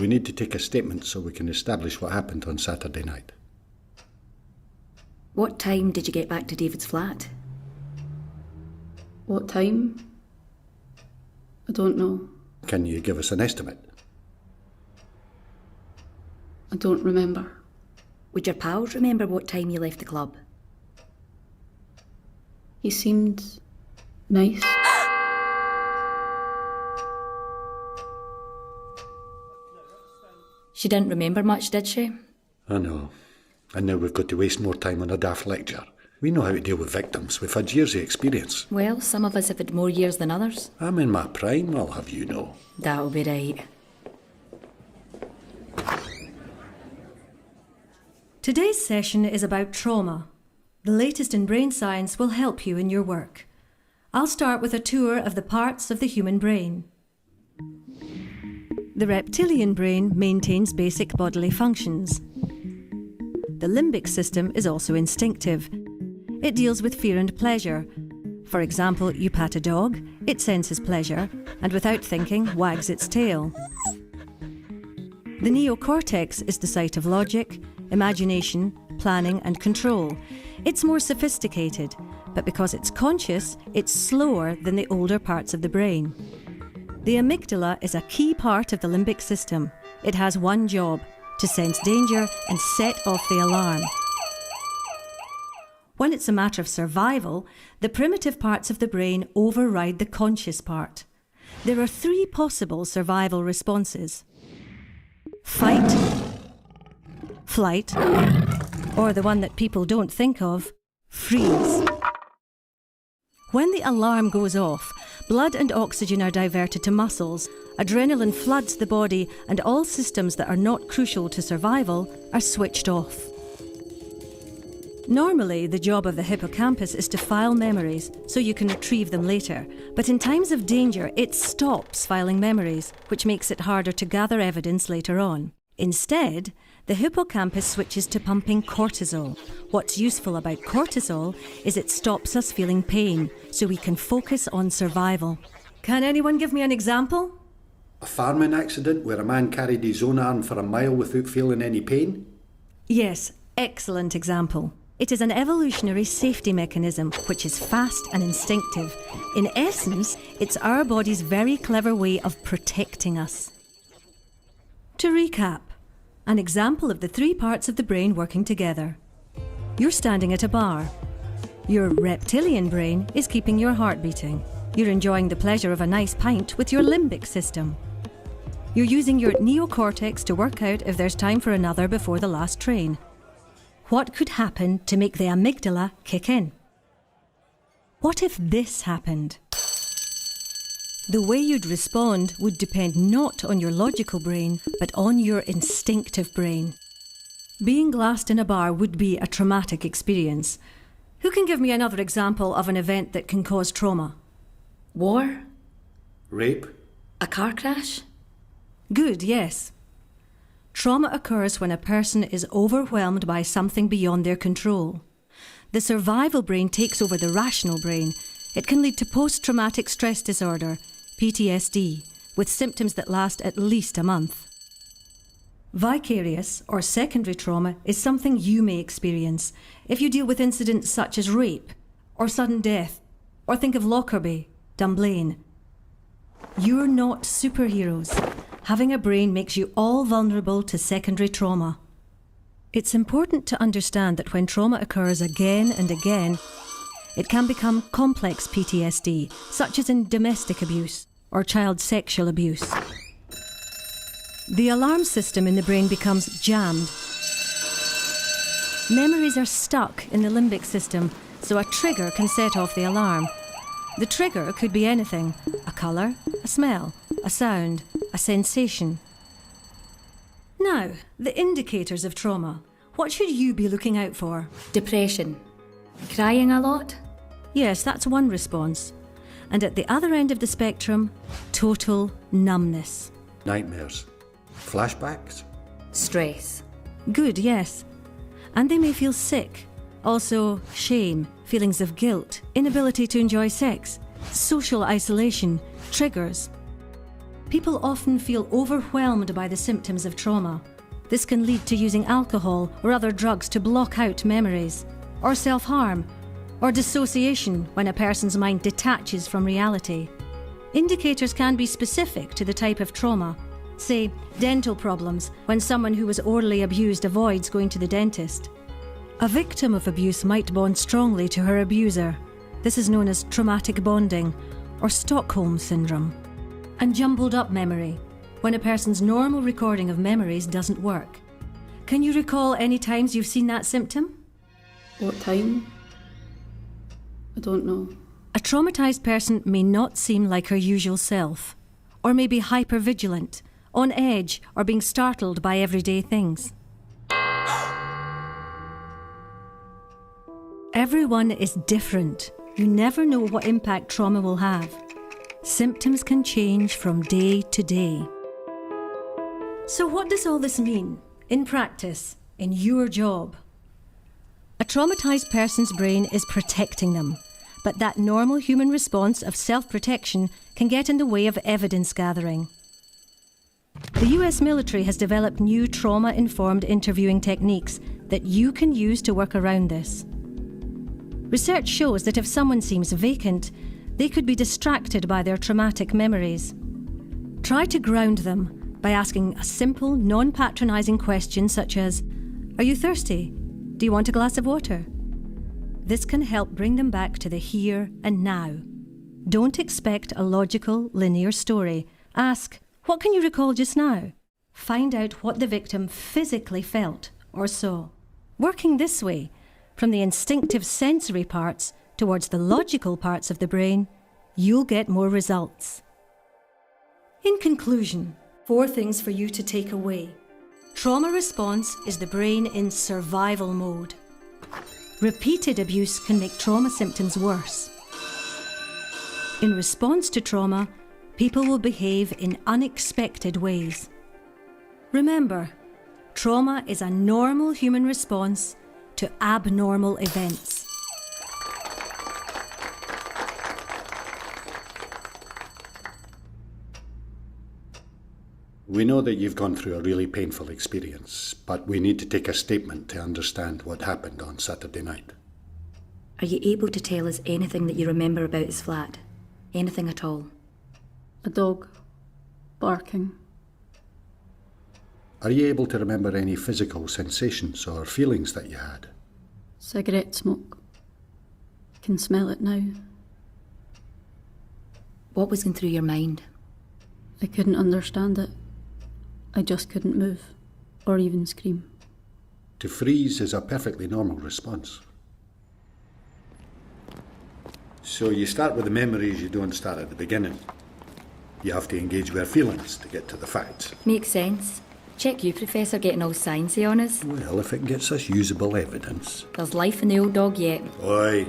We need to take a statement so we can establish what happened on Saturday night. What time did you get back to David's flat? What time? I don't know. Can you give us an estimate? I don't remember. Would your pals remember what time you left the club? He seemed nice. She didn't remember much, did she? I know. And now we've got to waste more time on a daft lecture. We know how to deal with victims. We've had years of experience. Well, some of us have had more years than others. I'm in my prime, I'll have you know. That'll be right. Today's session is about trauma. The latest in brain science will help you in your work. I'll start with a tour of the parts of the human brain. The reptilian brain maintains basic bodily functions. The limbic system is also instinctive. It deals with fear and pleasure. For example, you pat a dog, it senses pleasure, and without thinking, wags its tail. The neocortex is the site of logic, imagination, planning and control. It's more sophisticated, but because it's conscious, it's slower than the older parts of the brain. The amygdala is a key part of the limbic system. It has one job: to sense danger and set off the alarm. When it's a matter of survival, the primitive parts of the brain override the conscious part. There are 3 possible survival responses: fight, flight, or the one that people don't think of, freeze. When the alarm goes off, blood and oxygen are diverted to muscles, adrenaline floods the body, and all systems that are not crucial to survival are switched off. Normally, the job of the hippocampus is to file memories so you can retrieve them later, but in times of danger, it stops filing memories, which makes it harder to gather evidence later on. Instead, the hippocampus switches to pumping cortisol. What's useful about cortisol is it stops us feeling pain, so we can focus on survival. Can anyone give me an example? A farming accident where a man carried his own arm for a mile without feeling any pain? Yes, excellent example. It is an evolutionary safety mechanism which is fast and instinctive. In essence, it's our body's very clever way of protecting us. To recap, an example of the 3 parts of the brain working together. You're standing at a bar. Your reptilian brain is keeping your heart beating. You're enjoying the pleasure of a nice pint with your limbic system. You're using your neocortex to work out if there's time for another before the last train. What could happen to make the amygdala kick in? What if this happened? The way you'd respond would depend not on your logical brain, but on your instinctive brain. Being glassed in a bar would be a traumatic experience. Who can give me another example of an event that can cause trauma? War? Rape? A car crash? Good, yes. Trauma occurs when a person is overwhelmed by something beyond their control. The survival brain takes over the rational brain. It can lead to post-traumatic stress disorder, PTSD, with symptoms that last at least a month. Vicarious or secondary trauma is something you may experience if you deal with incidents such as rape or sudden death, or think of Lockerbie, Dunblane. You're not superheroes. Having a brain makes you all vulnerable to secondary trauma. It's important to understand that when trauma occurs again and again, it can become complex PTSD, such as in domestic abuse or child sexual abuse. The alarm system in the brain becomes jammed. Memories are stuck in the limbic system, so a trigger can set off the alarm. The trigger could be anything: a colour, a smell, a sound, a sensation. Now, the indicators of trauma. What should you be looking out for? Depression. Crying a lot? Yes, that's one response. And at the other end of the spectrum, total numbness. Nightmares? Flashbacks? Stress. Good, yes. And they may feel sick. Also, shame, feelings of guilt, inability to enjoy sex, social isolation, triggers. People often feel overwhelmed by the symptoms of trauma. This can lead to using alcohol or other drugs to block out memories, or self-harm, or dissociation when a person's mind detaches from reality. Indicators can be specific to the type of trauma. Say, dental problems, when someone who was orally abused avoids going to the dentist. A victim of abuse might bond strongly to her abuser. This is known as traumatic bonding, or Stockholm syndrome. And jumbled up memory, when a person's normal recording of memories doesn't work. Can you recall any times you've seen that symptom? What time? I don't know. A traumatised person may not seem like her usual self, or may be hypervigilant, on edge, or being startled by everyday things. Everyone is different. You never know what impact trauma will have. Symptoms can change from day to day. So what does all this mean, in practice, in your job? A traumatised person's brain is protecting them, but that normal human response of self-protection can get in the way of evidence gathering. The US military has developed new trauma-informed interviewing techniques that you can use to work around this. Research shows that if someone seems vacant, they could be distracted by their traumatic memories. Try to ground them by asking a simple, non-patronising question such as, "Are you thirsty? Do you want a glass of water?" This can help bring them back to the here and now. Don't expect a logical, linear story. Ask, "What can you recall just now?" Find out what the victim physically felt or saw. Working this way, from the instinctive sensory parts towards the logical parts of the brain, you'll get more results. In conclusion, 4 things for you to take away. Trauma response is the brain in survival mode. Repeated abuse can make trauma symptoms worse. In response to trauma, people will behave in unexpected ways. Remember, trauma is a normal human response to abnormal events. We know that you've gone through a really painful experience, but we need to take a statement to understand what happened on Saturday night. Are you able to tell us anything that you remember about his flat? Anything at all? A dog. Barking. Are you able to remember any physical sensations or feelings that you had? Cigarette smoke. Can smell it now. What was going through your mind? I couldn't understand it. I just couldn't move, or even scream. To freeze is a perfectly normal response. So you start with the memories, you don't start at the beginning. You have to engage with our feelings to get to the facts. Makes sense. Check you, Professor, getting all sciencey on us. Well, if it gets us usable evidence. There's life in the old dog yet. Oi,